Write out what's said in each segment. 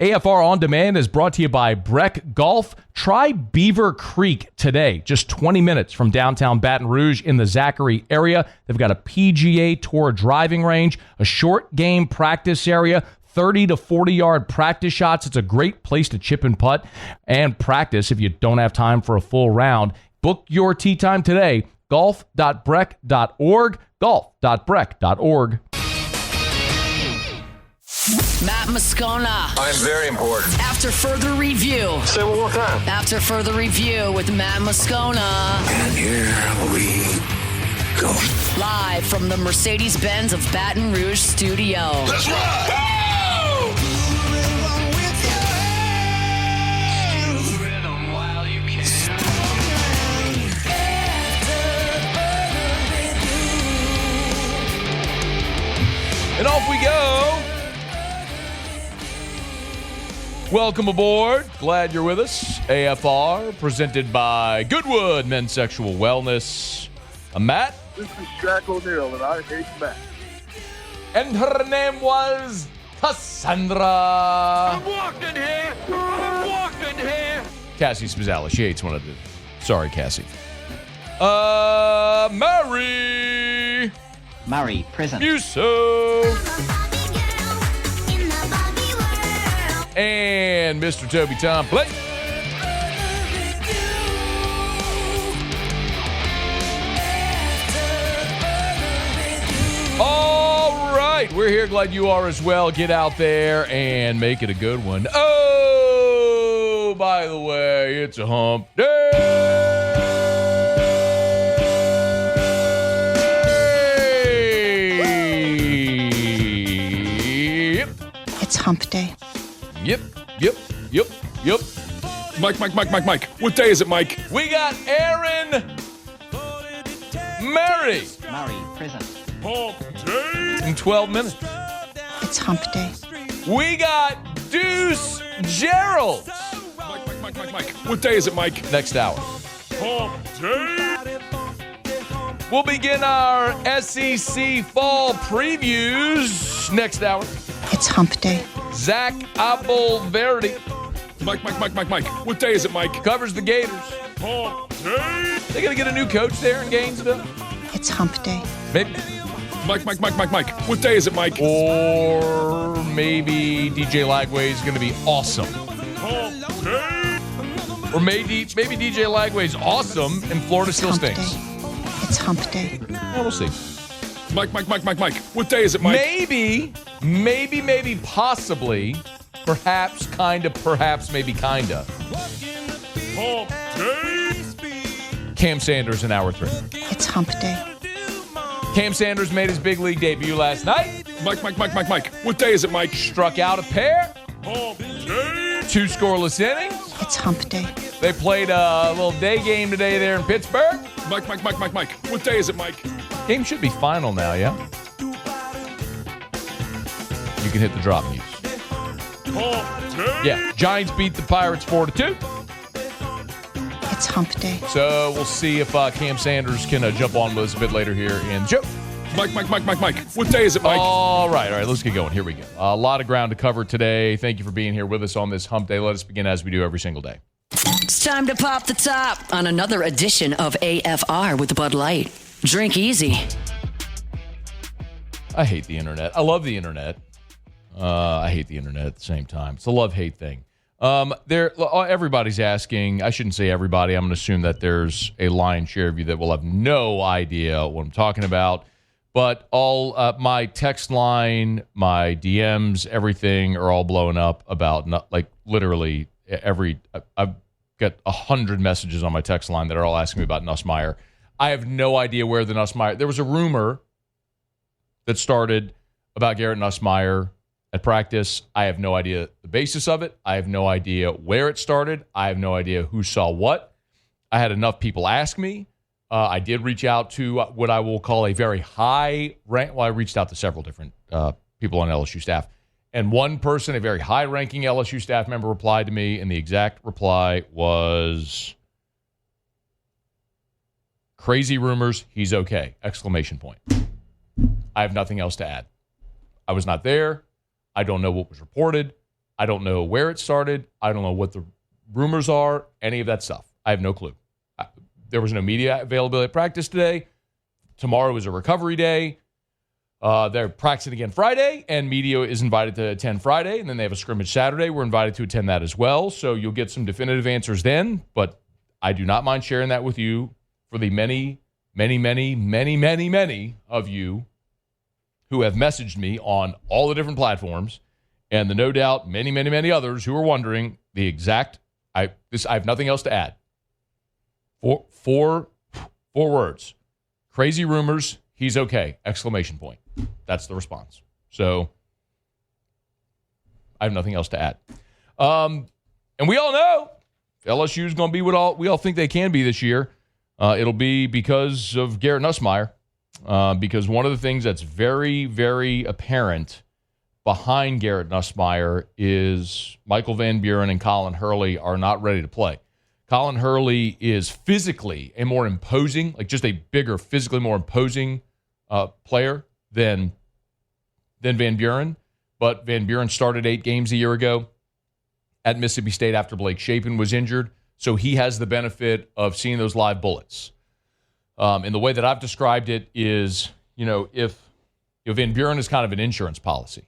AFR On Demand is brought to you by Breck Golf. Try Beaver Creek today, just 20 minutes from downtown Baton Rouge in the Zachary area. They've got a PGA Tour driving range, a short game practice area, 30 to 40-yard practice shots. It's a great place to chip and putt and practice if you don't have time for a full round. Book your tee time today, golf.breck.org, golf.breck.org. Matt Moscona. I'm very important. After further review. Say it one more time. After further review with Matt Moscona. And here we go. Live from the Mercedes-Benz of Baton Rouge studio. Let's ride! Woo! And off we go. Welcome aboard. Glad you're with us. AFR, presented by Goodwood Men's Sexual Wellness. I'm Matt. This is Shaq O'Neal, and I hate Matt. And her name was Cassandra. I'm walking here. Cassie Spazzella. She hates when I do. Sorry, Cassie. Mary Prison. Musso. And Mr. Toby Tom Play. All right, we're here. Glad you are as well. Get out there and make it a good one. Oh, by the way, it's a hump day. It's hump day. Yep. Mike. What day is it, Mike? We got Aaron Mary. Prison. Hump day. In 12 minutes. It's hump day. We got Deuce Gerald. Mike. What day is it, Mike? Next hour. Hump day. We'll begin our SEC fall previews next hour. It's hump day. Zach Abelverdi Mike. What day is it, Mike? covers the Gators. Hump day. They going to get a new coach there in Gainesville? It's hump day. Maybe. Mike. What day is it, Mike? Or maybe DJ Lagway is going to be awesome. Hump day. Or maybe DJ Lagway is awesome and Florida still Hump stinks. day. It's hump day. Well, we'll see. Mike. What day is it, Mike? Maybe, possibly, perhaps, maybe kinda. Hump day. Cam Sanders in hour 3. It's hump day. Cam Sanders made his big league debut last night. Mike. What day is it, Mike? Struck out a pair. Hump day. 2 scoreless innings. It's hump day. They played a little day game today there in Pittsburgh. Mike. What day is it, Mike? Game should be final now, yeah? You can hit the drop mute. Hump day. Yeah, Giants beat the Pirates 4-2. It's hump day. So we'll see if Cam Sanders can jump on with us a bit later here in the show. Mike. What day is it, Mike? All right, let's get going. Here we go. A lot of ground to cover today. Thank you for being here with us on this hump day. Let us begin as we do every single day. It's time to pop the top on another edition of AFR with Bud Light. Drink easy. I hate the internet. I love the internet. I hate the internet at the same time. It's a love-hate thing. Everybody's asking. I shouldn't say everybody. I'm going to assume that there's a lion's share of you that will have no idea what I'm talking about. But all my text line, my DMs, everything are all blowing up about literally every. I've got 100 messages on my text line that are all asking me about Nussmeier. I have no idea where the Nussmeier. There was a rumor that started about Garrett Nussmeier at practice. I have no idea the basis of it. I have no idea where it started. I have no idea who saw what. I had enough people ask me. I did reach out to what I will call a very high rank. Well, I reached out to several different people on LSU staff. And one person, a very high-ranking LSU staff member, replied to me, and the exact reply was, crazy rumors, he's okay, exclamation point. I have nothing else to add. I was not there. I don't know what was reported. I don't know where it started. I don't know what the rumors are, any of that stuff. I have no clue. There was no media availability at practice today. Tomorrow is a recovery day. They're practicing again Friday, and media is invited to attend Friday, and then they have a scrimmage Saturday. We're invited to attend that as well, so you'll get some definitive answers then, but I do not mind sharing that with you for the many, many, many, many, many, many of you who have messaged me on all the different platforms, and the no doubt many, many, many others who are wondering the exact, I have nothing else to add. Four words. Crazy rumors, he's okay, exclamation point. That's the response. So I have nothing else to add. And we all know LSU is going to be what we all think they can be this year. It'll be because of Garrett Nussmeier. Because one of the things that's very, very apparent behind Garrett Nussmeier is Michael Van Buren and Colin Hurley are not ready to play. Colin Hurley is physically a more imposing, like just a bigger, physically more imposing player than Van Buren. But Van Buren started 8 games a year ago at Mississippi State after Blake Shapen was injured. So he has the benefit of seeing those live bullets. And the way that I've described it is, if Van Buren is kind of an insurance policy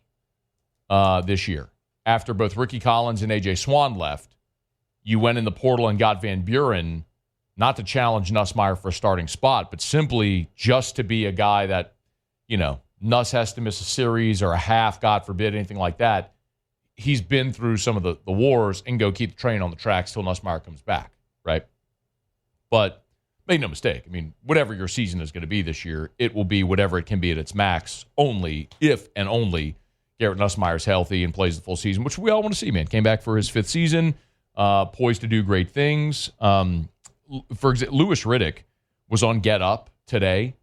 this year. After both Ricky Collins and A.J. Swan left, you went in the portal and got Van Buren, not to challenge Nussmeier for a starting spot, but simply just to be a guy that, Nuss has to miss a series or a half, God forbid, anything like that. He's been through some of the wars and go keep the train on the tracks till Nussmeier comes back, right? But make no mistake. I mean, whatever your season is going to be this year, it will be whatever it can be at its max, only if and only Garrett Nussmeier is healthy and plays the full season, which we all want to see, man. Came back for his 5th season, poised to do great things. For example, Louis Riddick was on Get Up today,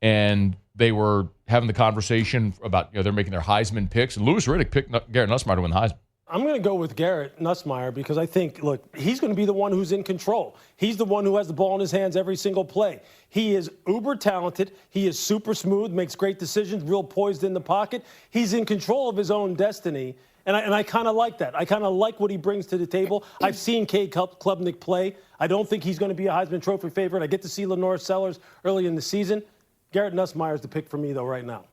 and they were having the conversation about, they're making their Heisman picks, and Louis Riddick picked Garrett Nussmeier to win the Heisman. I'm going to go with Garrett Nussmeier because I think, he's going to be the one who's in control. He's the one who has the ball in his hands every single play. He is uber talented. He is super smooth, makes great decisions, real poised in the pocket. He's in control of his own destiny, and I kind of like that. I kind of like what he brings to the table. I've seen Cade Klubnik play. I don't think he's going to be a Heisman Trophy favorite. I get to see Lenore Sellers early in the season. Garrett Nussmeier is the pick for me, though, right now.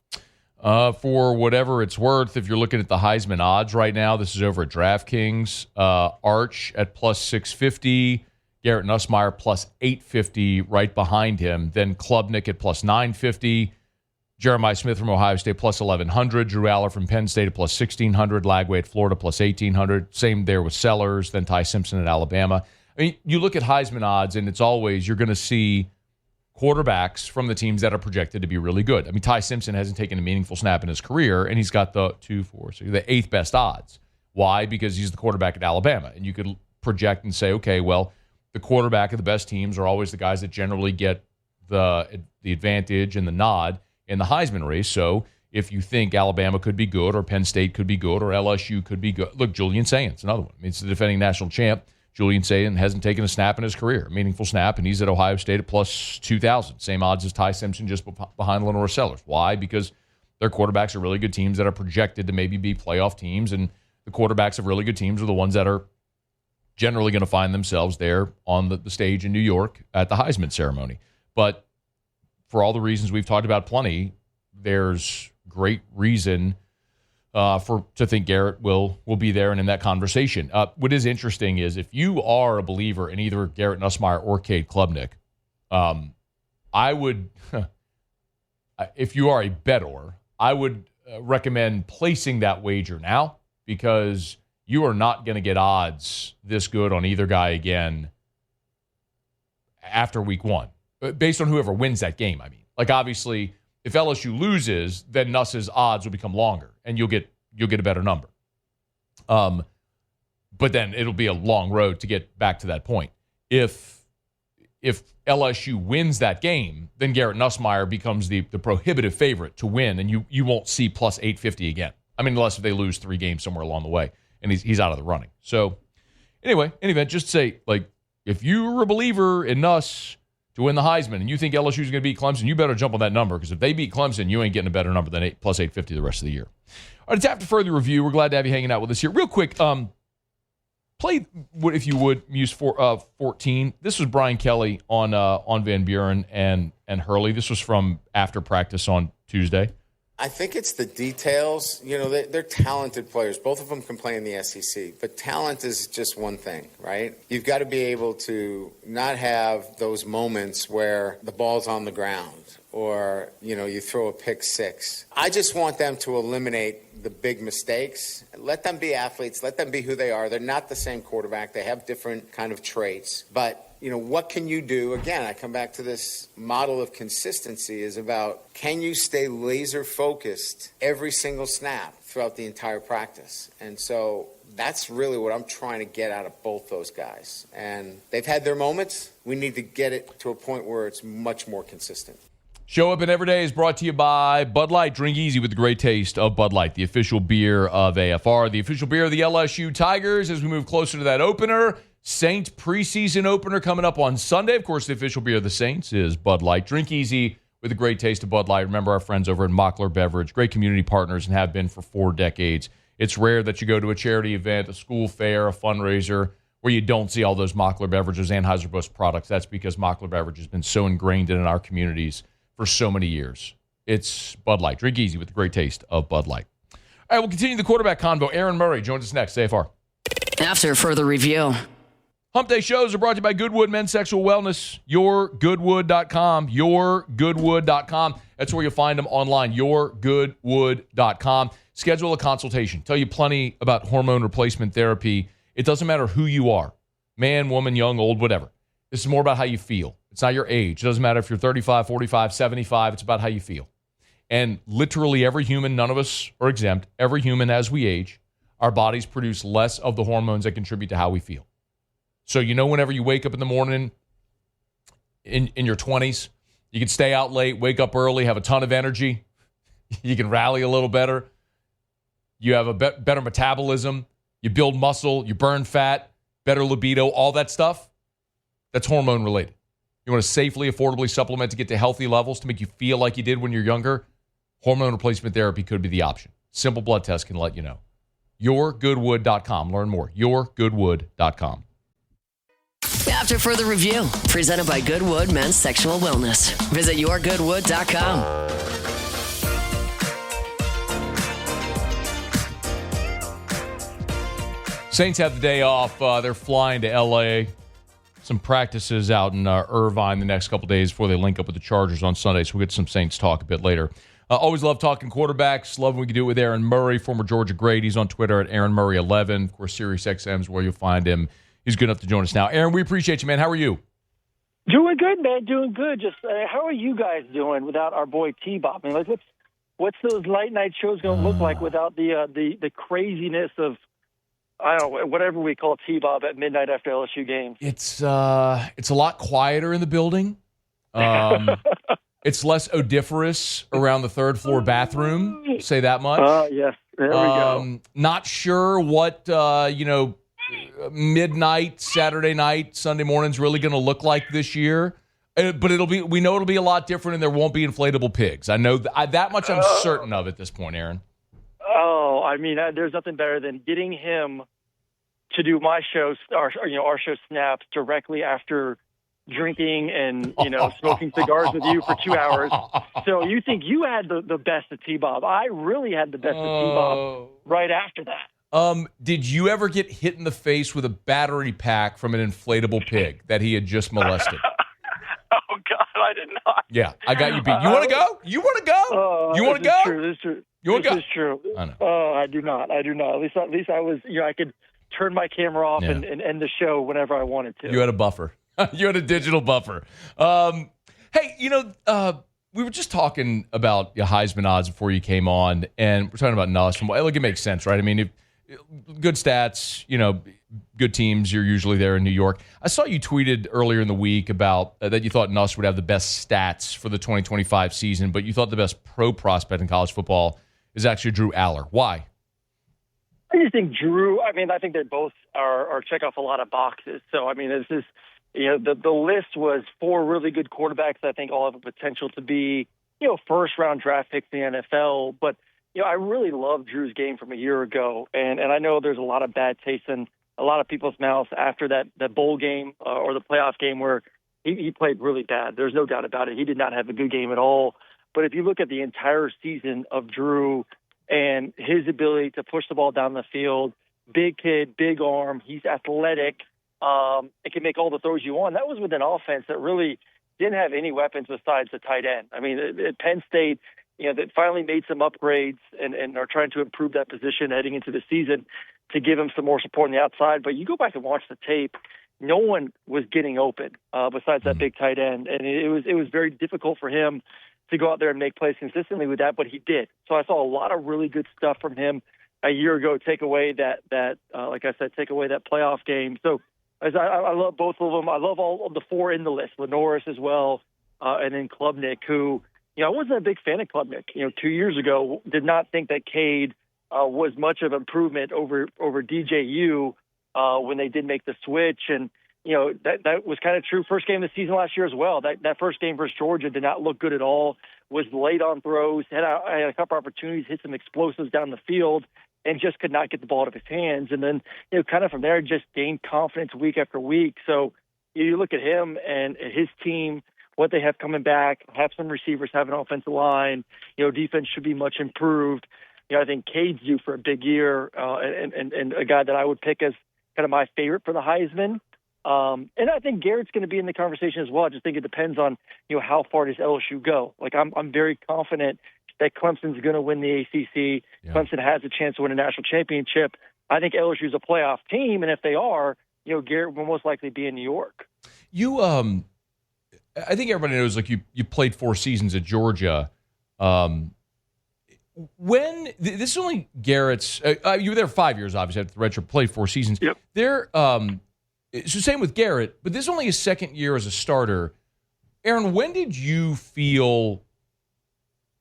For whatever it's worth, if you're looking at the Heisman odds right now, this is over at DraftKings. Arch at plus 650, Garrett Nussmeier plus 850 right behind him. Then Klubnik at plus 950, Jeremiah Smith from Ohio State plus 1,100, Drew Aller from Penn State at plus 1,600, Lagway at Florida plus 1,800. Same there with Sellers, then Ty Simpson at Alabama. I mean, you look at Heisman odds, and it's always you're going to see quarterbacks from the teams that are projected to be really good. I mean, Ty Simpson hasn't taken a meaningful snap in his career, and he's got the 8th best odds. Why? Because he's the quarterback at Alabama. And you could project and say, okay, well, the quarterback of the best teams are always the guys that generally get the advantage and the nod in the Heisman race. So if you think Alabama could be good or Penn State could be good or LSU could be good. Look, Julian Saint's another one. I mean, it's the defending national champ. Julian Saint hasn't taken a snap in his career, a meaningful snap, and he's at Ohio State at plus 2,000. Same odds as Ty Simpson, just behind Lenore Sellers. Why? Because their quarterbacks are really good teams that are projected to maybe be playoff teams, and the quarterbacks of really good teams are the ones that are generally going to find themselves there on the stage in New York at the Heisman ceremony. But for all the reasons we've talked about plenty, there's great reason to think Garrett will be there and in that conversation. What is interesting is if you are a believer in either Garrett Nussmeier or Cade Klubnik, I would, if you are a bettor, I would recommend placing that wager now because you are not going to get odds this good on either guy again after week 1, based on whoever wins that game. I mean, obviously, if LSU loses, then Nuss's odds will become longer, and you'll get a better number. But then it'll be a long road to get back to that point. If LSU wins that game, then Garrett Nussmeier becomes the prohibitive favorite to win, and you won't see plus 850 again. I mean, unless if they lose 3 games somewhere along the way, and he's out of the running. So anyway, just to say, if you're a believer in Nuss, to win the Heisman, and you think LSU is going to beat Clemson, you better jump on that number, because if they beat Clemson, you ain't getting a better number than plus 850 the rest of the year. All right, it's after further review. We're glad to have you hanging out with us here. Real quick, play, if you would, Muse 14. This was Brian Kelly on Van Buren and Hurley. This was from after practice on Tuesday. I think it's the details. You know, they're talented players. Both of them can play in the SEC, but talent is just one thing, right? You've got to be able to not have those moments where the ball's on the ground or, you know, you throw a pick six. I just want them to eliminate the big mistakes. Let them be athletes. Let them be who they are. They're not the same quarterback. They have different kind of traits, but you know, what can you do? Again, I come back to this model of consistency is about, can you stay laser focused every single snap throughout the entire practice? And so that's really what I'm trying to get out of both those guys. And they've had their moments. We need to get it to a point where it's much more consistent. Show Up and Every Day is brought to you by Bud Light. Drink easy with the great taste of Bud Light, the official beer of AFR, the official beer of the LSU Tigers as we move closer to that opener. Saints preseason opener coming up on Sunday. Of course, the official beer of the Saints is Bud Light. Drink easy with the great taste of Bud Light. Remember our friends over at Mockler Beverage, great community partners and have been for 4 decades. It's rare that you go to a charity event, a school fair, a fundraiser, where you don't see all those Mockler Beverages, Anheuser-Busch products. That's because Mockler Beverage has been so ingrained in our communities for so many years. It's Bud Light. Drink easy with the great taste of Bud Light. All right, we'll continue the quarterback convo. Aaron Murray joins us next. AFR. After further review. Hump Day shows are brought to you by Goodwood Men's Sexual Wellness. YourGoodwood.com. YourGoodwood.com. That's where you'll find them online. YourGoodwood.com. Schedule a consultation. Tell you plenty about hormone replacement therapy. It doesn't matter who you are. Man, woman, young, old, whatever. This is more about how you feel. It's not your age. It doesn't matter if you're 35, 45, 75. It's about how you feel. And literally every human, none of us are exempt, every human as we age, our bodies produce less of the hormones that contribute to how we feel. So, you know, whenever you wake up in the morning in your 20s, you can stay out late, wake up early, have a ton of energy. You can rally a little better. You have a better metabolism. You build muscle. You burn fat, better libido, all that stuff. That's hormone related. You want to safely, affordably supplement to get to healthy levels to make you feel like you did when you're younger? Hormone replacement therapy could be the option. Simple blood test can let you know. YourGoodwood.com. Learn more. YourGoodwood.com. After further review, presented by Goodwood Men's Sexual Wellness. Visit YourGoodwood.com. Saints have the day off. They're flying to L.A. Some practices out in Irvine the next couple days before they link up with the Chargers on Sunday. So we'll get some Saints talk a bit later. Always love talking quarterbacks. Love when we can do it with Aaron Murray, former Georgia great. He's on Twitter at AaronMurray11. Of course, SiriusXM is where you'll find him. He's good enough to join us now. Aaron, we appreciate you, man. How are you? Doing good, man. Doing good. Just how are you guys doing without our boy T-Bob? I mean, like, what's those late night shows going to look like without the craziness of, I don't know, whatever we call T-Bob at midnight after LSU games? It's a lot quieter in the building. It's less odoriferous around the third floor bathroom. Say that much. Yes. There we go. Not sure what midnight, Saturday night, Sunday morning's really going to look like this year. But we know it'll be a lot different, and there won't be inflatable pigs. I know that much. I'm certain of at this point, Aaron. Oh, I mean, there's nothing better than getting him to do my show, our show Snaps, directly after drinking and smoking cigars with you for 2 hours. So you think you had the best of T-Bob? I really had the best of T-Bob right after that. Did you ever get hit in the face with a battery pack from an inflatable pig that he had just molested? Oh, God, I did not. Yeah, I got you beat. You want to go? You want to go? You want to go? This is true. You want to go? This is true. I know. Oh, I do not. At least I was, I could turn my camera off and end the show whenever I wanted to. You had a buffer. You had a digital buffer. Hey, we were just talking about your Heisman odds before you came on, and we're talking about Nuss. And look, it makes sense, right? I mean, good stats, good teams. You're usually there in New York. I saw you tweeted earlier in the week about that you thought Nuss would have the best stats for the 2025 season, but you thought the best pro prospect in college football is actually Drew Aller. Why? I just think Drew, I think they both are check off a lot of boxes. So, this is the list was 4 really good quarterbacks that I think all have the potential to be, first-round draft picks in the NFL. But, I really love Drew's game from a year ago. And I know there's a lot of bad taste in a lot of people's mouths after that bowl game or the playoff game where he played really bad. There's no doubt about it. He did not have a good game at all. But if you look at the entire season of Drew and his ability to push the ball down the field, big kid, big arm, he's athletic, it can make all the throws you want. That was with an offense that really didn't have any weapons besides the tight end. I mean, at Penn State, that finally made some upgrades and are trying to improve that position heading into the season to give him some more support on the outside. But you go back and watch the tape, no one was getting open besides that big tight end. And it was very difficult for him to go out there and make plays consistently with that, but he did. So I saw a lot of really good stuff from him a year ago, take away that playoff game. So I love both of them. I love all of the 4 in the list, Lenoris as well, and then Klubnik, who, I wasn't a big fan of Klubnik. 2 years ago, did not think that Cade was much of improvement over DJU when they did make the switch. And, that was kind of true first game of the season last year as well. That first game versus Georgia did not look good at all, was late on throws, had a couple opportunities, hit some explosives down the field, and just could not get the ball out of his hands. And then, kind of from there, just gained confidence week after week. So you look at him and his team, what they have coming back, have some receivers, have an offensive line, defense should be much improved. I think Cade's due for a big year and a guy that I would pick as kind of my favorite for the Heisman. And I think Garrett's going to be in the conversation as well. I just think it depends on, how far does LSU go? Like, I'm very confident that Clemson's going to win the ACC. Yeah. Clemson has a chance to win a national championship. I think LSU's a playoff team, and if they are, Garrett will most likely be in New York. I think everybody knows, like, you played 4 seasons at Georgia. When this is only Garrett's, you were there 5 years, obviously, after the redshirt, played 4 seasons. Yep. It's the same with Garrett, but this is only his second year as a starter. Aaron, when did you feel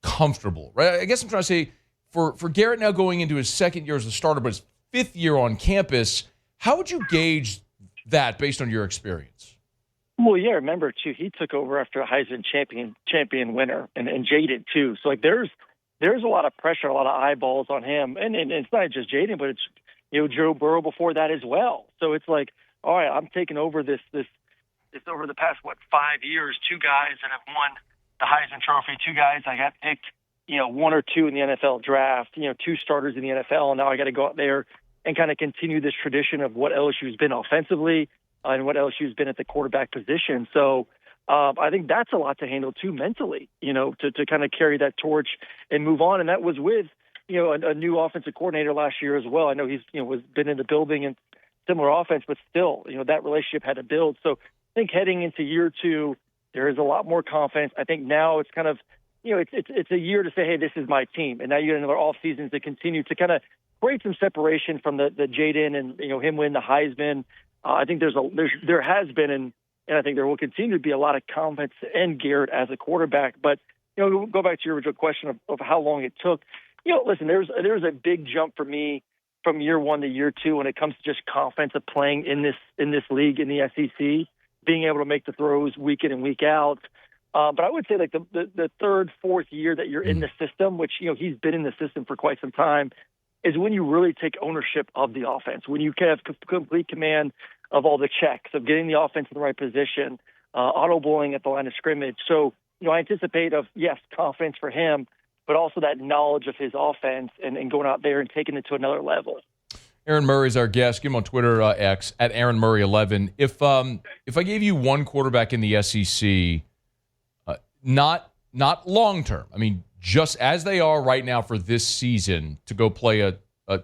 comfortable? Right, I guess I'm trying to say for Garrett now going into his second year as a starter, but his 5th year on campus, how would you gauge that based on your experience? Well, yeah, remember too, he took over after a Heisman champion winner, and Jaden too. So like, there's a lot of pressure, a lot of eyeballs on him, and it's not just Jaden, but it's Joe Burrow before that as well. So it's like, all right, I'm taking over this over the past 5 years. 2 guys that have won the Heisman Trophy, 2 guys I got picked, 1 or 2 in the NFL draft, 2 starters in the NFL, and now I got to go out there and kind of continue this tradition of what LSU's been offensively and what LSU's been at the quarterback position. So I think that's a lot to handle too mentally, to kind of carry that torch and move on. And that was with, a new offensive coordinator last year as well. I know he's, been in the building and similar offense, but still, that relationship had to build. So I think heading into year 2, there is a lot more confidence. I think now it's kind of, it's a year to say, hey, this is my team. And now you get another off season to continue to kind of create some separation from the Jaden and, him win the Heisman. I think there has been, and I think there will continue to be a lot of confidence in Garrett as a quarterback. But, go back to your original question of how long it took. Listen, there's a big jump for me from year 1 to year 2 when it comes to just confidence of playing in this league, in the SEC, being able to make the throws week in and week out. But I would say like the 3rd, 4th year that you're in the system, which, he's been in the system for quite some time, is when you really take ownership of the offense, when you can have complete command of all the checks, of getting the offense in the right position, auto-bowling at the line of scrimmage. So, I anticipate confidence for him, but also that knowledge of his offense and going out there and taking it to another level. Aaron Murray is our guest. Give him on Twitter, X, at Aaron Murray 11. If I gave you one quarterback in the SEC, not long term, I mean, just as they are right now for this season, to go play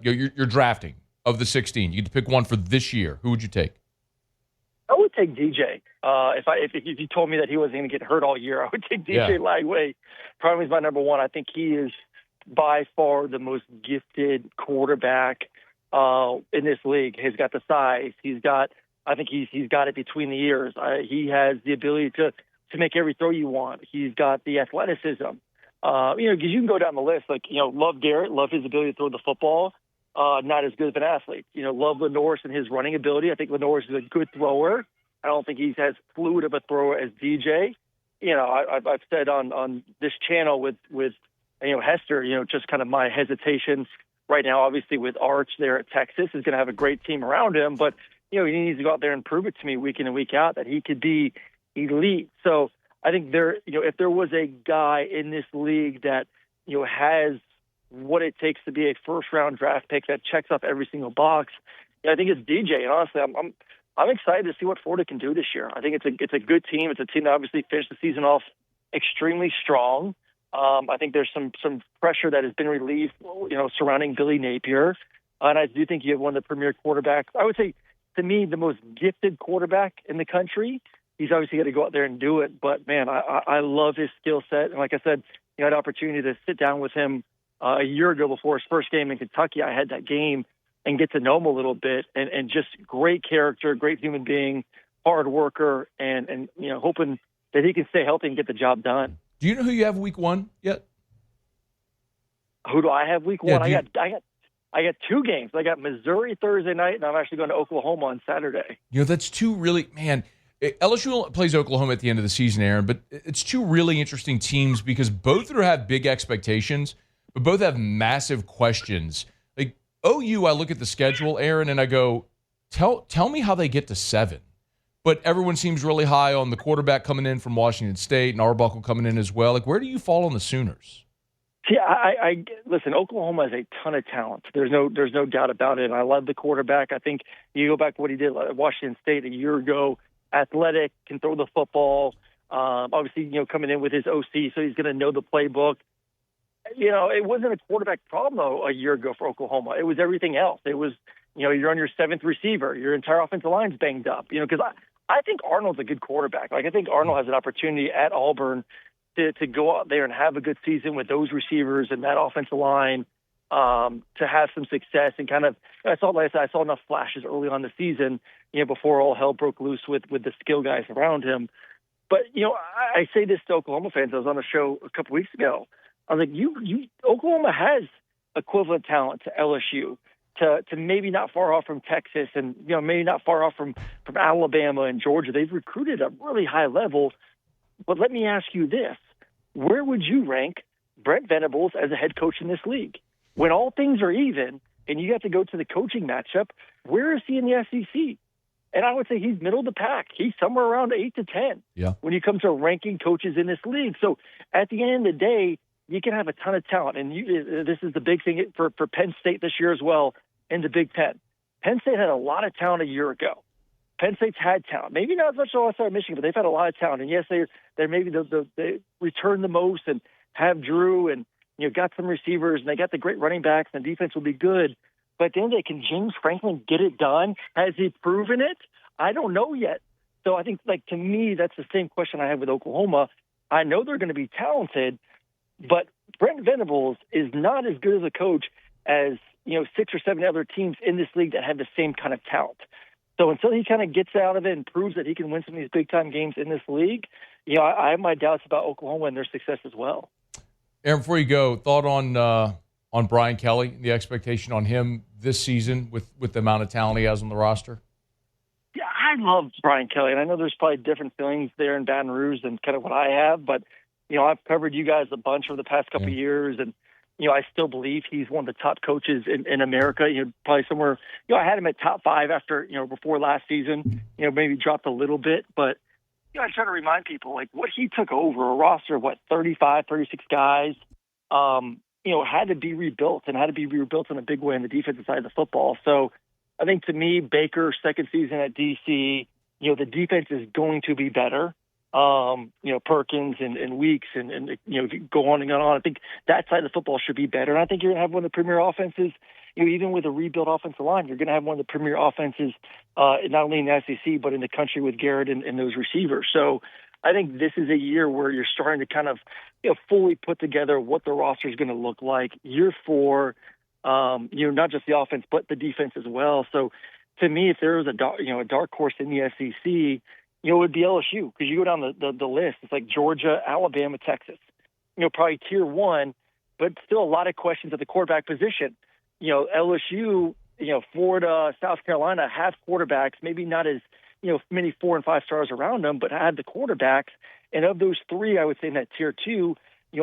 you're drafting of the 16. You get to pick one for this year. Who would you take? I would take DJ. If you told me that he wasn't going to get hurt all year, I would take DJ Lagway. Probably is my number 1. I think he is by far the most gifted quarterback in this league. He's got the size. I think he's got it between the ears. He has the ability to make every throw you want. He's got the athleticism. Because you can go down the list. Love Garrett, love his ability to throw the football. Not as good of an athlete. Love Lenoris and his running ability. I think Lenoris is a good thrower. I don't think he's as fluid of a thrower as DJ. I've said on this channel with Hester, just kind of my hesitations right now, obviously with Arch there at Texas is going to have a great team around him, but he needs to go out there and prove it to me week in and week out that he could be elite. So I think if there was a guy in this league that has what it takes to be a first-round draft pick that checks off every single box, I think it's DJ. And honestly, I'm excited to see what Florida can do this year. I think it's a good team. It's a team that obviously finished the season off extremely strong. I think there's some pressure that has been relieved, surrounding Billy Napier. And I do think you have one of the premier quarterbacks. I would say, to me, the most gifted quarterback in the country. He's obviously got to go out there and do it. But, man, I love his skill set. And like I said, I had an opportunity to sit down with him a year ago before his first game in Kentucky. I had that game and get to know him a little bit. And just great character, great human being, hard worker, and hoping that he can stay healthy and get the job done. Do you know who you have week 1 yet? Who do I have week 1? Yeah, I got 2 games. I got Missouri Thursday night, and I'm actually going to Oklahoma on Saturday. That's 2 really, man. LSU plays Oklahoma at the end of the season, Aaron, but it's 2 really interesting teams because both have big expectations, but both have massive questions. Like OU, I look at the schedule, Aaron, and I go, tell me how they get to 7. But everyone seems really high on the quarterback coming in from Washington State and Arbuckle coming in as well. Like, where do you fall on the Sooners? Yeah, I listen. Oklahoma has a ton of talent. There's no doubt about it. And I love the quarterback. I think you go back to what he did at Washington State a year ago. Athletic, can throw the football. Obviously, coming in with his OC, so he's going to know the playbook. It wasn't a quarterback problem though a year ago for Oklahoma. It was everything else. It was you're on your 7th receiver. Your entire offensive line's banged up. Because I think Arnold's a good quarterback. Like I think Arnold has an opportunity at Auburn to go out there and have a good season with those receivers and that offensive line, to have some success and kind of. I saw enough flashes early on the season, before all hell broke loose with the skill guys around him. But I say this to Oklahoma fans. I was on a show a couple weeks ago. I was like, Oklahoma has equivalent talent to LSU, to maybe not far off from Texas, and maybe not far off from Alabama and Georgia. They've recruited at a really high level. But let me ask you this: where would you rank Brent Venables as a head coach in this league? When all things are even, and you have to go to the coaching matchup, where is he in the SEC? And I would say he's middle of the pack. He's somewhere around 8 to 10 when you come to ranking coaches in this league. So at the end of the day, you can have a ton of talent. And this is the big thing for Penn State this year as well in the Big Ten. Penn State had a lot of talent a year ago. Penn State's had talent. Maybe not as much as Michigan, but they've had a lot of talent. And yes, they're maybe they return the most and have Drew and got some receivers and they got the great running backs and the defense will be good. But at the end of the day, can James Franklin get it done? Has he proven it? I don't know yet. So I think, to me, that's the same question I have with Oklahoma. I know they're going to be talented, but Brent Venables is not as good as a coach as 6 or 7 other teams in this league that have the same kind of talent. So until he kind of gets out of it and proves that he can win some of these big-time games in this league, I have my doubts about Oklahoma and their success as well. Aaron, before you go, thought on Brian Kelly, the expectation on him this season with the amount of talent he has on the roster? Yeah, I love Brian Kelly, and I know there's probably different feelings there in Baton Rouge than kind of what I have, but, I've covered you guys a bunch over the past couple of years, and, I still believe he's one of the top coaches in America. Probably somewhere, I had him at top 5 after, before last season, maybe dropped a little bit, but, I try to remind people, what he took over, a roster of, 35, 36 guys, had to be rebuilt and had to be rebuilt in a big way on the defensive side of the football. So I think to me, Baker's second season at DC, the defense is going to be better. Perkins and Weeks and go on and on. I think that side of the football should be better. And I think you're going to have one of the premier offenses, even with a rebuilt offensive line, you're going to have one of the premier offenses, not only in the SEC, but in the country with Garrett and those receivers. So I think this is a year where you're starting to kind of, fully put together what the roster is going to look like. Year 4, not just the offense, but the defense as well. So to me, if there was a dark horse in the SEC, it would be LSU, because you go down the list. It's like Georgia, Alabama, Texas, probably tier 1, but still a lot of questions at the quarterback position. LSU, Florida, South Carolina have quarterbacks, maybe not as many 4 and 5 stars around him, but had the quarterbacks. And of those three, I would say in that tier 2,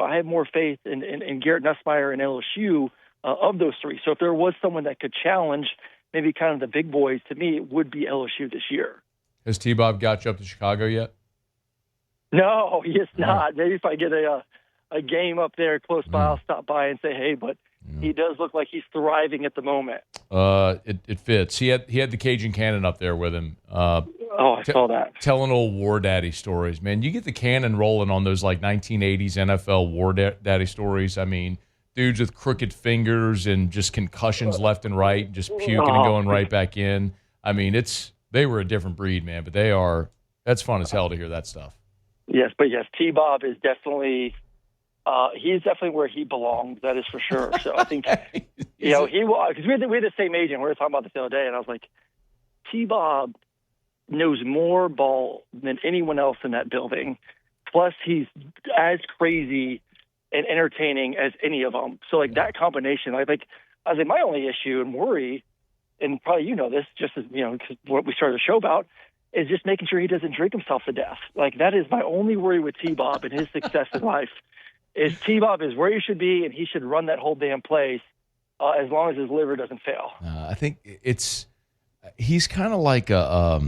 I have more faith in Garrett Nussmeier and LSU of those three. So if there was someone that could challenge maybe kind of the big boys, to me, it would be LSU this year. Has T-Bob got you up to Chicago yet? No, he is not. Maybe if I get a game up there close by, I'll stop by and say, hey, but he does look like he's thriving at the moment. It fits. He had the Cajun Cannon up there with him. I saw that. Telling old War Daddy stories, man. You get the cannon rolling on those like 1980s NFL War Daddy stories. I mean, dudes with crooked fingers and just concussions left and right, just puking and going right back in. I mean, they were a different breed, man. But that's fun as hell to hear that stuff. Yes, T-Bob is definitely. He's definitely where he belongs. That is for sure. So I think, he will, because we had the same agent. We were talking about this the other day, and I was like, T-Bob knows more ball than anyone else in that building. Plus, he's as crazy and entertaining as any of them. So like that combination, I think my only issue and worry, and probably this, just as because what we started the show about, is just making sure he doesn't drink himself to death. Like that is my only worry with T-Bob and his success in life. Is T-Bob is where he should be, and he should run that whole damn place as long as his liver doesn't fail. I think he's kind of like I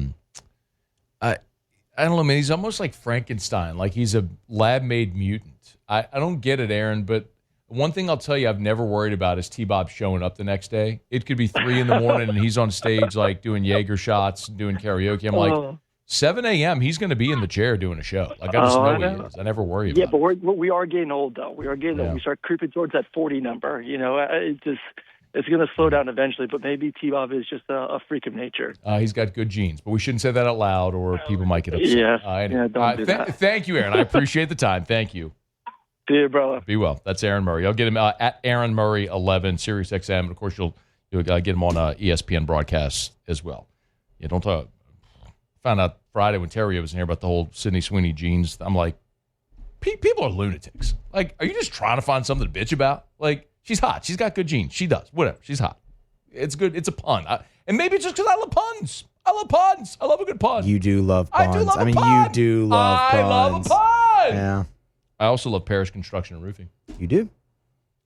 don't know, man. He's almost like Frankenstein. Like he's a lab-made mutant. I don't get it, Aaron, but one thing I'll tell you I've never worried about is T-Bob showing up the next day. It could be 3 a.m. and he's on stage like doing Jaeger shots, doing karaoke. I'm like, 7 a.m., he's going to be in the chair doing a show. Like, I just know he is. I never worry about it. Yeah, but we are getting old, though. We are getting old. We start creeping towards that 40 number. It's going to slow down eventually, but maybe T-Bob is just a freak of nature. He's got good genes, but we shouldn't say that out loud or people might get upset. Yeah, don't do that. Thank you, Aaron. I appreciate the time. Thank you. See you, brother. Be well. That's Aaron Murray. I'll get him at Aaron Murray 11, Sirius XM. And, of course, you'll get him on ESPN broadcasts as well. Yeah, don't talk. Found out Friday when Terry was in here about the whole Sydney Sweeney jeans. I'm like, people are lunatics. Like, are you just trying to find something to bitch about? Like, she's hot. She's got good jeans. She does. Whatever. She's hot. It's good. It's a pun. And maybe it's just because I love puns. I love puns. I love a good pun. You do love puns. I do love a pun. You do love puns. I love a pun. Yeah. I also love Parish Construction and Roofing. You do?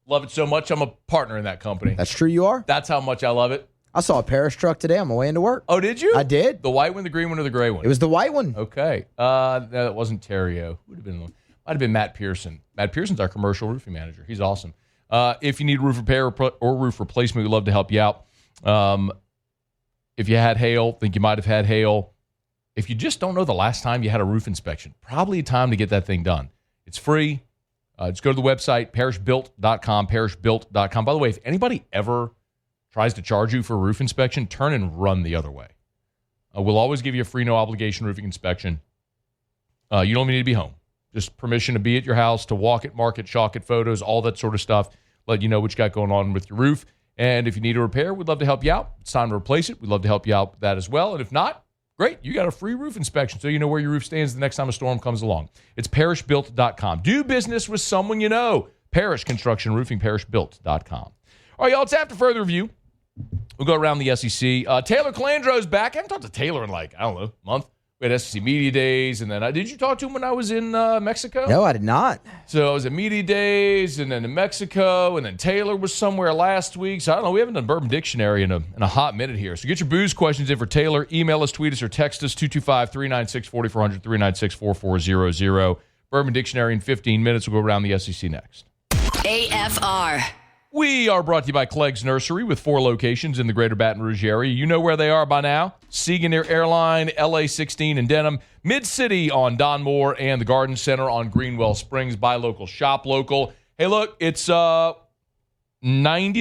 Love it so much, I'm a partner in that company. That's true, you are? That's how much I love it. I saw a Parish truck today on my way into work. Oh, did you? I did. The white one, the green one, or the gray one? It was the white one. Okay. No, that wasn't Terrio. Might have been Matt Pearson. Matt Pearson's our commercial roofing manager. He's awesome. If you need roof repair or roof replacement, we'd love to help you out. If you had hail, think you might have had hail. If you just don't know the last time you had a roof inspection, probably a time to get that thing done. It's free. Just go to the website, parishbuilt.com, parishbuilt.com. By the way, if anybody ever tries to charge you for a roof inspection, turn and run the other way. We'll always give you a free, no-obligation roofing inspection. You don't even need to be home. Just permission to be at your house, to walk it, mark it, chalk it, photos, all that sort of stuff. Let you know what you got going on with your roof. And if you need a repair, we'd love to help you out. It's time to replace it. We'd love to help you out with that as well. And if not, great. You got a free roof inspection so you know where your roof stands the next time a storm comes along. It's parishbuilt.com. Do business with someone you know. Parish Construction Roofing, parishbuilt.com. All right, y'all, it's after further review. We'll go around the SEC. Taylor Calandro's back. I haven't talked to Taylor in like, I don't know, a month. We had SEC Media Days, and then did you talk to him when I was in Mexico? No, I did not. So I was at Media Days, and then in Mexico, and then Taylor was somewhere last week. So I don't know. We haven't done Bourbon Dictionary in a hot minute here. So get your booze questions in for Taylor. Email us, tweet us, or text us, 225-396-4400, 396-4400. Bourbon Dictionary in 15 minutes. We'll go around the SEC next. AFR. We are brought to you by Clegg's Nursery with 4 locations in the greater Baton Rouge area. You know where they are by now. Seaganeer Airline, LA16 in Denham, Mid-City on Don Moore, and the Garden Center on Greenwell Springs. Buy local, shop local. Hey, look, it's 90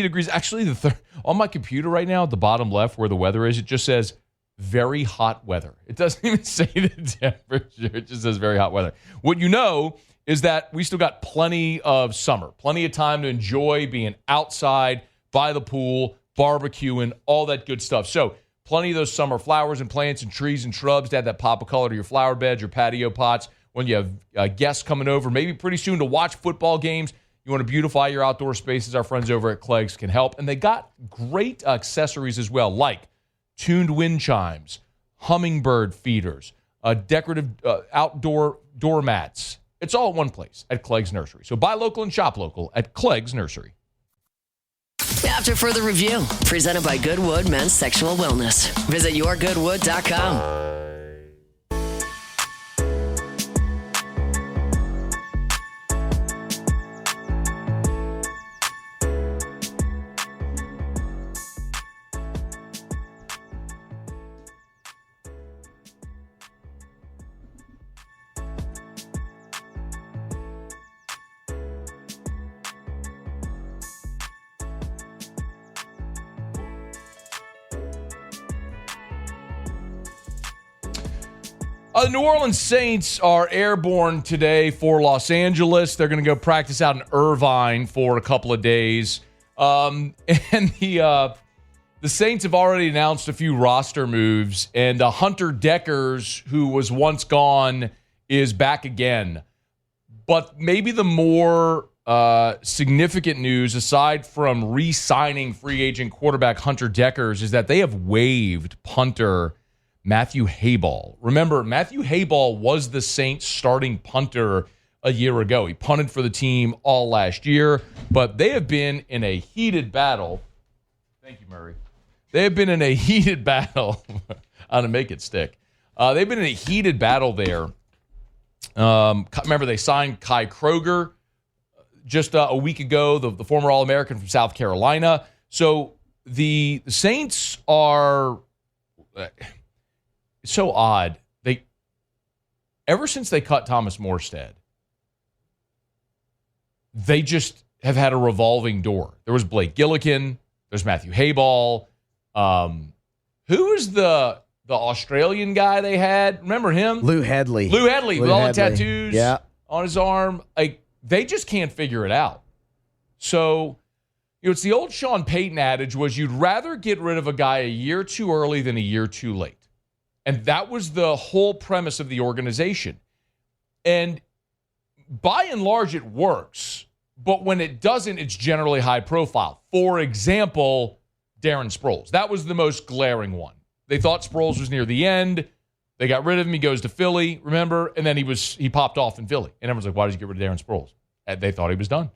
degrees. Actually, on my computer right now, at the bottom left where the weather is, it just says very hot weather. It doesn't even say the temperature. It just says very hot weather. What you know is that we still got plenty of summer, plenty of time to enjoy being outside, by the pool, barbecuing, all that good stuff. So plenty of those summer flowers and plants and trees and shrubs to add that pop of color to your flower beds, your patio pots. When you have guests coming over, maybe pretty soon to watch football games, you want to beautify your outdoor spaces, our friends over at Clegg's can help. And they got great accessories as well, like tuned wind chimes, hummingbird feeders, decorative outdoor doormats. It's all at one place at Clegg's Nursery. So buy local and shop local at Clegg's Nursery. After further review, presented by Goodwood Men's Sexual Wellness. Visit yourgoodwood.com. The New Orleans Saints are airborne today for Los Angeles. They're going to go practice out in Irvine for a couple of days. And the Saints have already announced a few roster moves. And Hunter Deckers, who was once gone, is back again. But maybe the more significant news, aside from re-signing free agent quarterback Hunter Deckers, is that they have waived punter Matthew Hayball. Remember, Matthew Hayball was the Saints' starting punter a year ago. He punted for the team all last year, but they have been in a heated battle. Thank you, Murray. They have been in a heated battle. How to make it stick. They've been in a heated battle there. Remember, they signed Kai Kroger just a week ago, the former All-American from South Carolina. So the Saints are... It's so odd. Ever since they cut Thomas Morstead, they just have had a revolving door. There was Blake Gillikin. There's Matthew Hayball. Who is the Australian guy they had? Remember him? Lou Headley. Lou Headley with all the tattoos on his arm. They just can't figure it out. So, it's the old Sean Payton adage was you'd rather get rid of a guy a year too early than a year too late. And that was the whole premise of the organization. And by and large, it works. But when it doesn't, it's generally high profile. For example, Darren Sproles. That was the most glaring one. They thought Sproles was near the end. They got rid of him. He goes to Philly, remember? And then he popped off in Philly. And everyone's like, why did you get rid of Darren Sproles? And they thought he was done.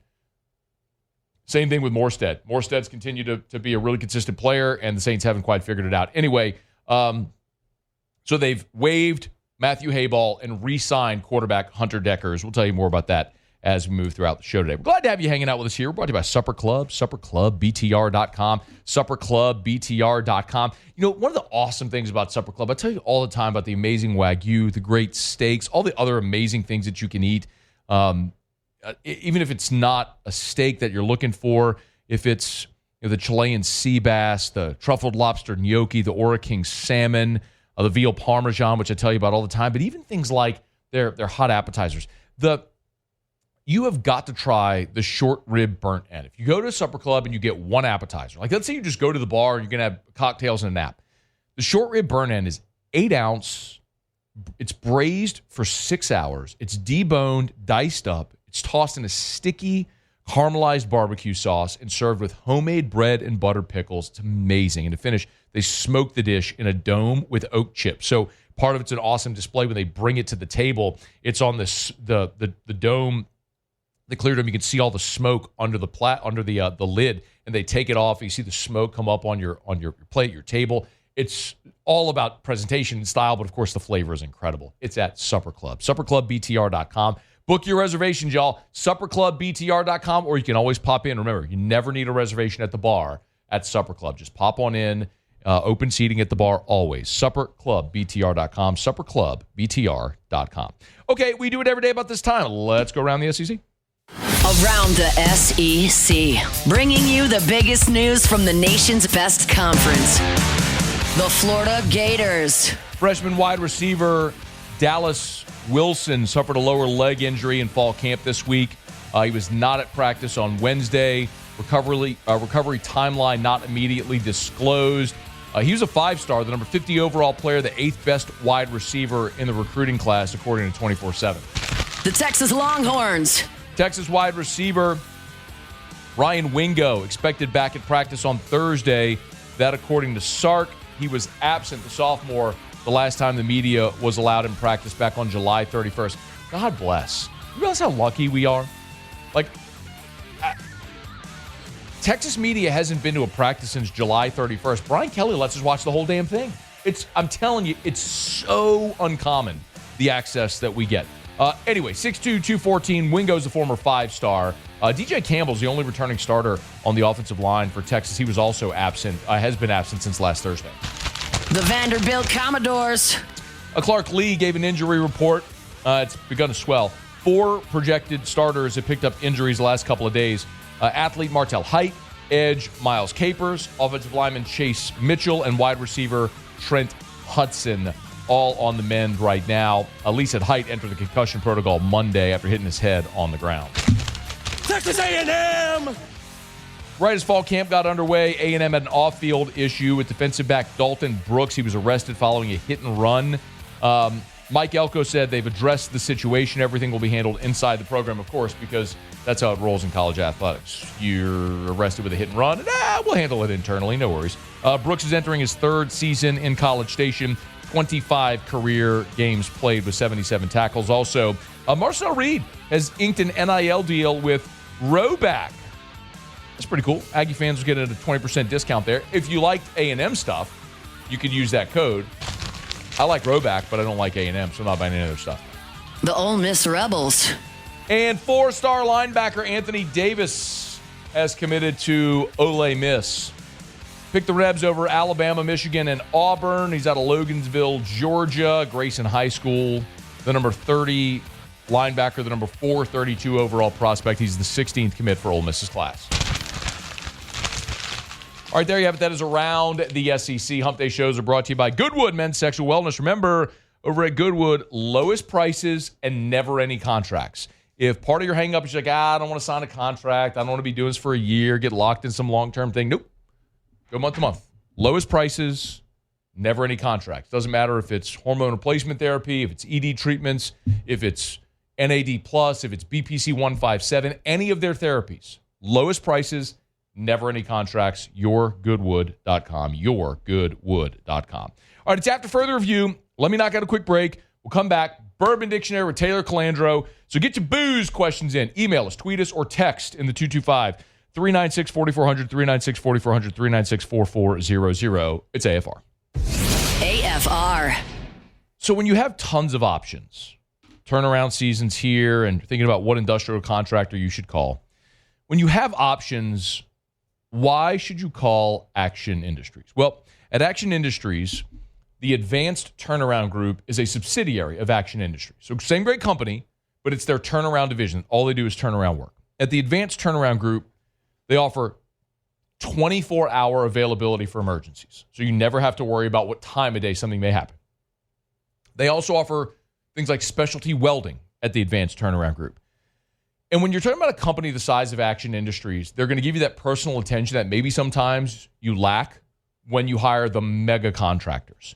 Same thing with Morstead. Morstead's continued to be a really consistent player, and the Saints haven't quite figured it out. Anyway, so they've waived Matthew Hayball and re-signed quarterback Hunter Deckers. We'll tell you more about that as we move throughout the show today. We're glad to have you hanging out with us here. We're brought to you by Supper Club, supperclubbtr.com, supperclubbtr.com. One of the awesome things about Supper Club, I tell you all the time about the amazing Wagyu, the great steaks, all the other amazing things that you can eat. Even if it's not a steak that you're looking for, if it's the Chilean sea bass, the truffled lobster gnocchi, the Ora King salmon, the veal parmesan, which I tell you about all the time, but even things like their hot appetizers. You have got to try the short rib burnt end. If you go to a Supper Club and you get one appetizer, like let's say you just go to the bar and you're going to have cocktails and a nap. The short rib burnt end is 8 ounce. It's braised for 6 hours. It's deboned, diced up. It's tossed in a sticky, caramelized barbecue sauce and served with homemade bread and butter pickles. It's amazing. And to finish, they smoke the dish in a dome with oak chips. So part of it's an awesome display when they bring it to the table. It's on the dome, the clear dome. You can see all the smoke under the lid, and they take it off. You see the smoke come up on your plate, your table. It's all about presentation and style, but of course the flavor is incredible. It's at Supper Club, supperclubbtr.com. Book your reservations, y'all. Supperclubbtr.com, or you can always pop in. Remember, you never need a reservation at the bar at Supper Club. Just pop on in. Open seating at the bar always. Supperclubbtr.com. Supperclubbtr.com. Okay, we do it every day about this time. Let's go around the SEC. Around the SEC, bringing you the biggest news from the nation's best conference. The Florida Gators. Freshman wide receiver Dallas Wilson suffered a lower leg injury in fall camp this week. He was not at practice on Wednesday. Recovery timeline not immediately disclosed. He was a 5-star, the number 50 overall player, the 8th best wide receiver in the recruiting class, according to 24/7. The Texas Longhorns. Texas wide receiver Ryan Wingo expected back at practice on Thursday. That, according to Sark, he was absent, the sophomore, the last time the media was allowed in practice back on July 31st. God bless. You realize how lucky we are? Like, Texas media hasn't been to a practice since July 31st. Brian Kelly lets us watch the whole damn thing. I'm telling you, it's so uncommon, the access that we get. Anyway, 6'2", 214. Wingo's the former 5-star. DJ Campbell's the only returning starter on the offensive line for Texas. He was also absent, has been absent since last Thursday. The Vanderbilt Commodores. Clark Lee gave an injury report. It's begun to swell. 4 projected starters have picked up injuries the last couple of days. Athlete Martel Height, edge Miles Capers, offensive lineman Chase Mitchell, and wide receiver Trent Hudson, all on the mend right now. Elise at Height entered the concussion protocol Monday after hitting his head on the ground. Texas A&M! Right as fall camp got underway, A&M had an off-field issue with defensive back Dalton Brooks. He was arrested following a hit and run. Mike Elko said they've addressed the situation. Everything will be handled inside the program, of course, because that's how it rolls in college athletics. You're arrested with a hit and run, and we'll handle it internally. No worries. Brooks is entering his 3rd season in College Station. 25 career games played with 77 tackles. Also, Marcel Reed has inked an NIL deal with Roback. That's pretty cool. Aggie fans will get a 20% discount there. If you liked A&M stuff, you could use that code. I like Roback, but I don't like A&M, so I'm not buying any other stuff. The Ole Miss Rebels. And 4-star linebacker Anthony Davis has committed to Ole Miss. Picked the Rebs over Alabama, Michigan, and Auburn. He's out of Loganville, Georgia, Grayson High School. The number 30 linebacker, the number 432 overall prospect. He's the 16th commit for Ole Miss's class. All right, there you have it. That is Around the SEC. Hump Day shows are brought to you by Goodwood Men's Sexual Wellness. Remember, over at Goodwood, lowest prices and never any contracts. If part of your hang-up is like, I don't want to sign a contract, I don't want to be doing this for a year, get locked in some long-term thing. Nope. Go month to month. Lowest prices, never any contracts. Doesn't matter if it's hormone replacement therapy, if it's ED treatments, if it's NAD+, if it's BPC 157, any of their therapies. Lowest prices, never any contracts. YourGoodwood.com. YourGoodwood.com. All right, it's after further review. Let me knock out a quick break. We'll come back. Bourbon Dictionary with Taylor Calandro. So get your booze questions in. Email us, tweet us, or text in the 225-396-4400, 396-4400, 396-4400. It's AFR. AFR. So when you have tons of options, turnaround seasons here, and thinking about what industrial contractor you should call, when you have options, why should you call Action Industries? Well, at Action Industries, the Advanced Turnaround Group is a subsidiary of Action Industries. So same great company, but it's their turnaround division. All they do is turnaround work. At the Advanced Turnaround Group, they offer 24-hour availability for emergencies. So you never have to worry about what time of day something may happen. They also offer things like specialty welding at the Advanced Turnaround Group. And when you're talking about a company the size of Action Industries, they're going to give you that personal attention that maybe sometimes you lack when you hire the mega contractors.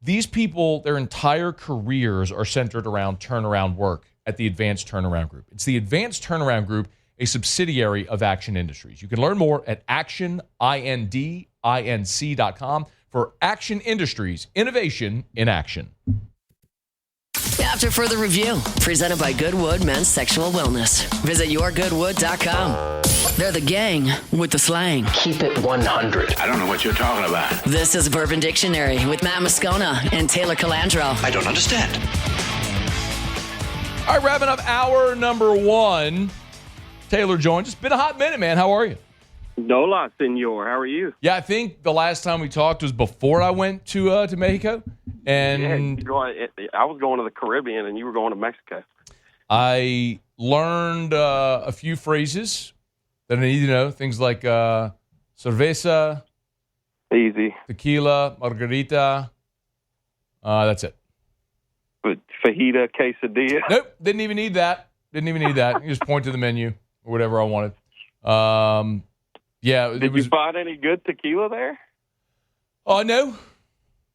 These people, their entire careers are centered around turnaround work at the Advanced Turnaround Group. It's the Advanced Turnaround Group, a subsidiary of Action Industries. You can learn more at actionindinc.com for Action Industries, innovation in action. After further review, presented by Goodwood Men's Sexual Wellness. Visit yourgoodwood.com. They're the gang with the slang. Keep it 100. I don't know what you're talking about. This is Bourbon Dictionary with Matt Moscona and Taylor Calandro. I don't understand. All right, wrapping up hour number 1. Taylor joins. It's been a hot minute, man. How are you? Hola, senor. How are you? Yeah, I think the last time we talked was before I went to Mexico. And yeah, I was going to the Caribbean, and you were going to Mexico. I learned a few phrases that I need to know. Things like cerveza, easy, tequila, margarita. That's it. But fajita, quesadilla. Nope, didn't even need that. You just point to the menu or whatever I wanted. Yeah. Did you find any good tequila there? Oh, no.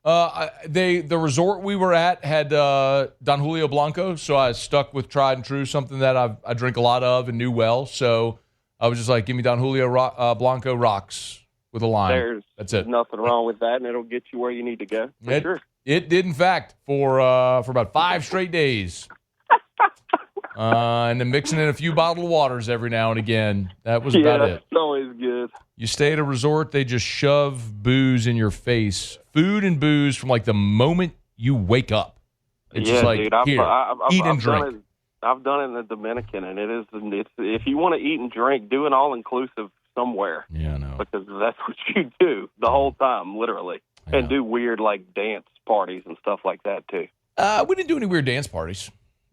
The resort we were at had Don Julio Blanco, so I stuck with tried and true, something that I drink a lot of and knew well. So I was just like, give me Don Julio Blanco rocks with a lime. That's it. There's nothing wrong with that, and it'll get you where you need to go. For sure. It did, in fact, for about 5 straight days. And then mixing in a few bottled waters every now and again. That was about it. It's always good. You stay at a resort, they just shove booze in your face. Food and booze from, like, the moment you wake up. It's just like, dude, here, eat and drink. I've done it in the Dominican, and it's if you want to eat and drink, do an all-inclusive somewhere. Yeah, I know. Because that's what you do the whole time, literally. Yeah. And do weird, like, dance parties and stuff like that, too. We didn't do any weird dance parties.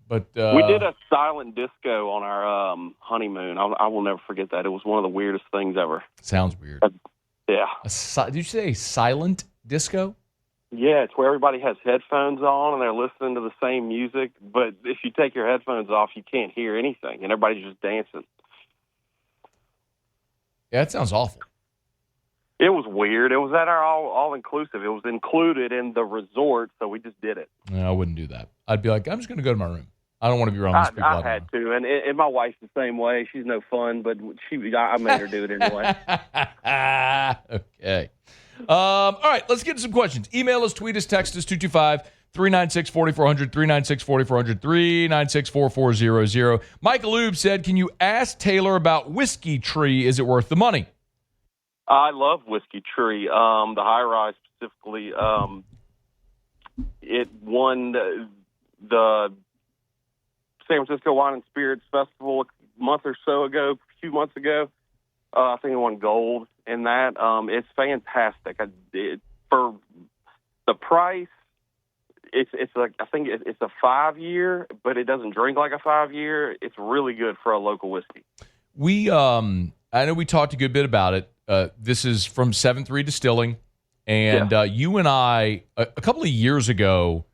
But we did a silent disco on our honeymoon. I will never forget that. It was one of the weirdest things ever. Sounds weird. Yeah. Did you say silent disco? Yeah, it's where everybody has headphones on and they're listening to the same music. But if you take your headphones off, you can't hear anything, and everybody's just dancing. Yeah, that sounds awful. It was weird. It was at our all-inclusive. It was included in the resort, so we just did it. No, I wouldn't do that. I'd be like, I'm just going to go to my room. I don't want to be around these people. I had to, and my wife's the same way. She's no fun, but I made her do it anyway. Okay. All right, let's get to some questions. Email us, tweet us, text us, 225-396-4400, 396-4400, 396-4400. Michael Lube said, can you ask Taylor about Whiskey Tree? Is it worth the money? I love Whiskey Tree, the high-rise specifically. It won the San Francisco Wine and Spirits Festival a few months ago. I think it won gold in that. It's fantastic. For the price, it's like, I think it's a 5-year, but it doesn't drink like a 5-year. It's really good for a local whiskey. I know we talked a good bit about it. This is from 7-3 Distilling, and you and I a couple of years ago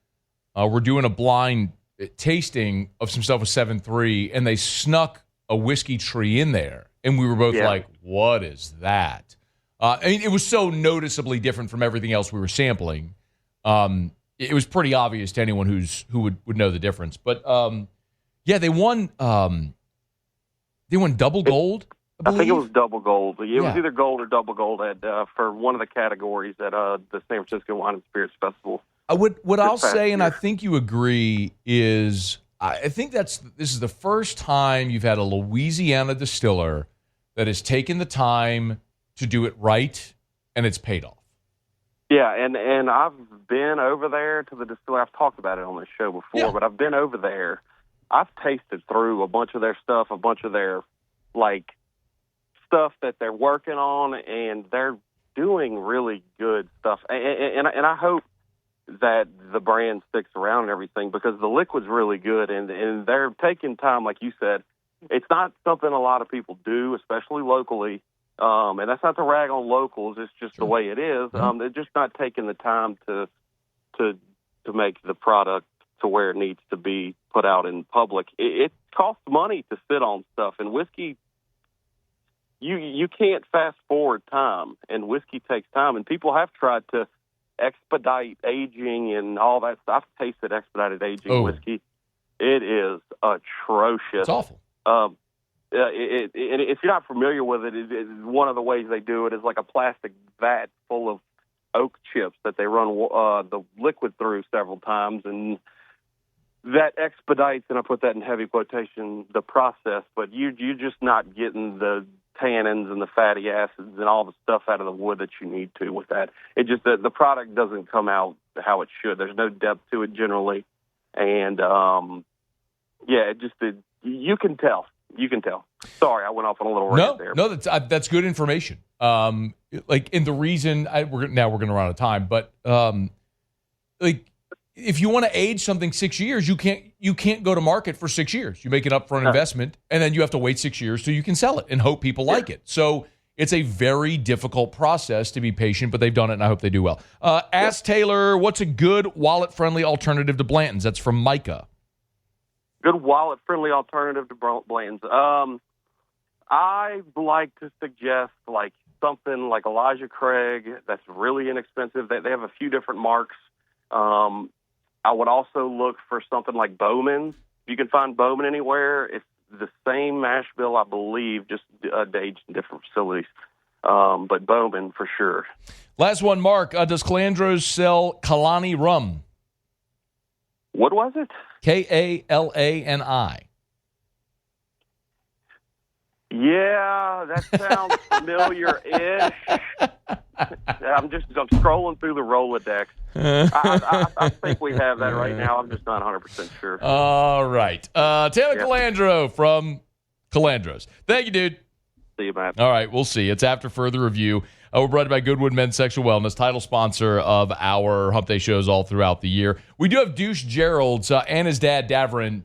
were doing a blind tasting of some stuff with 7-3, and they snuck a Whiskey Tree in there, and we were both like, "What is that?" I mean, it was so noticeably different from everything else we were sampling. It was pretty obvious to anyone who would know the difference. But they won. They won double gold. I think it was double gold. It was either gold or double gold for one of the categories at the San Francisco Wine and Spirits Festival. What I'll say, and I think you agree, is I think this is the first time you've had a Louisiana distiller that has taken the time to do it right, and it's paid off. Yeah, and I've been over there to the distillery. I've talked about it on this show before, but I've been over there. I've tasted through a bunch of their stuff, a bunch of their, stuff that they're working on, and they're doing really good stuff. And I hope that the brand sticks around and everything, because the liquid's really good, and they're taking time, like you said. It's not something a lot of people do, especially locally. And that's not to rag on locals. It's just the way it is. They're just not taking the time to make the product to where it needs to be put out in public. It costs money to sit on stuff, and whiskey, you can't fast forward time, and whiskey takes time, and people have tried to expedite aging and all that stuff. I've tasted expedited aging whiskey. It is atrocious. It's awful. If you're not familiar with it, one of the ways they do it is like a plastic vat full of oak chips that they run the liquid through several times, and that expedites, and I put that in heavy quotation, the process. But you're just not getting the tannins and the fatty acids and all the stuff out of the wood that you need to with that. It just the product doesn't come out how it should. There's no depth to it generally, and you can tell. You can tell. Sorry, I went off on a little rant there. No, that's good information. And the reason we're going to run out of time, but if you want to age something 6 years, you can't go to market for 6 years. You make an upfront investment, and then you have to wait 6 years so you can sell it and hope people like it. So it's a very difficult process to be patient, but they've done it, and I hope they do well. Ask Taylor, what's a good wallet-friendly alternative to Blanton's? That's from Micah. Good wallet-friendly alternative to Blanton's. I like to suggest something like Elijah Craig that's really inexpensive. They have a few different marks. I would also look for something like Bowman's. You can find Bowman anywhere. It's the same mash bill, I believe, just aged in different facilities. but Bowman for sure. Last one, Mark. Does Calandros sell Kalani rum? What was it? Kalani. Yeah, that sounds familiar-ish. I'm scrolling through the Rolodex. I think we have that right now. I'm just not 100% sure. All right. Taylor Calandro from Calandros. Thank you, dude. See you, Matt. All right, we'll see. It's after further review. We're brought to you by Goodwood Men's Sexual Wellness, title sponsor of our Hump Day shows all throughout the year. We do have Deuce Gerald's and his dad, Davern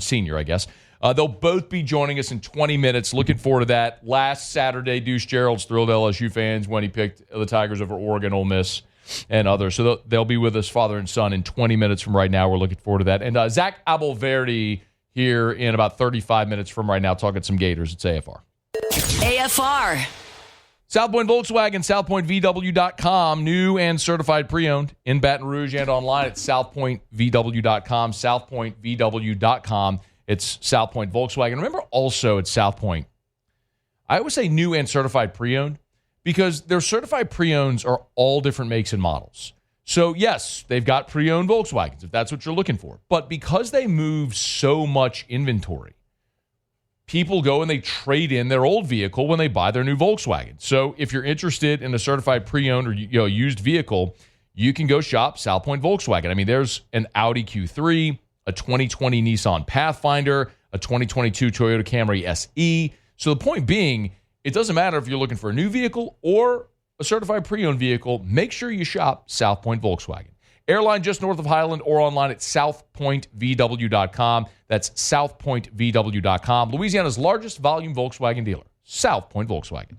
Sr., I guess. They'll both be joining us in 20 minutes. Looking forward to that. Last Saturday, Deuce Gerald's thrilled LSU fans when he picked the Tigers over Oregon, Ole Miss, and others. So they'll be with us, father and son, in 20 minutes from right now. We're looking forward to that. And Zach Abelverdi here in about 35 minutes from right now, talking some Gators at AFR. AFR. South Point Volkswagen, southpointvw.com, new and certified pre-owned in Baton Rouge and online at southpointvw.com, southpointvw.com. It's South Point Volkswagen. Remember also at South Point, I always say new and certified pre-owned because their certified pre-owns are all different makes and models. So, yes, they've got pre-owned Volkswagens if that's what you're looking for. But because they move so much inventory, people go and they trade in their old vehicle when they buy their new Volkswagen. So if you're interested in a certified pre-owned or used vehicle, you can go shop South Point Volkswagen. I mean, there's an Audi Q3, a 2020 Nissan Pathfinder, a 2022 Toyota Camry SE. So the point being, it doesn't matter if you're looking for a new vehicle or a certified pre-owned vehicle, make sure you shop South Point Volkswagen. Airline just north of Highland or online at southpointvw.com. That's southpointvw.com. Louisiana's largest volume Volkswagen dealer, South Point Volkswagen.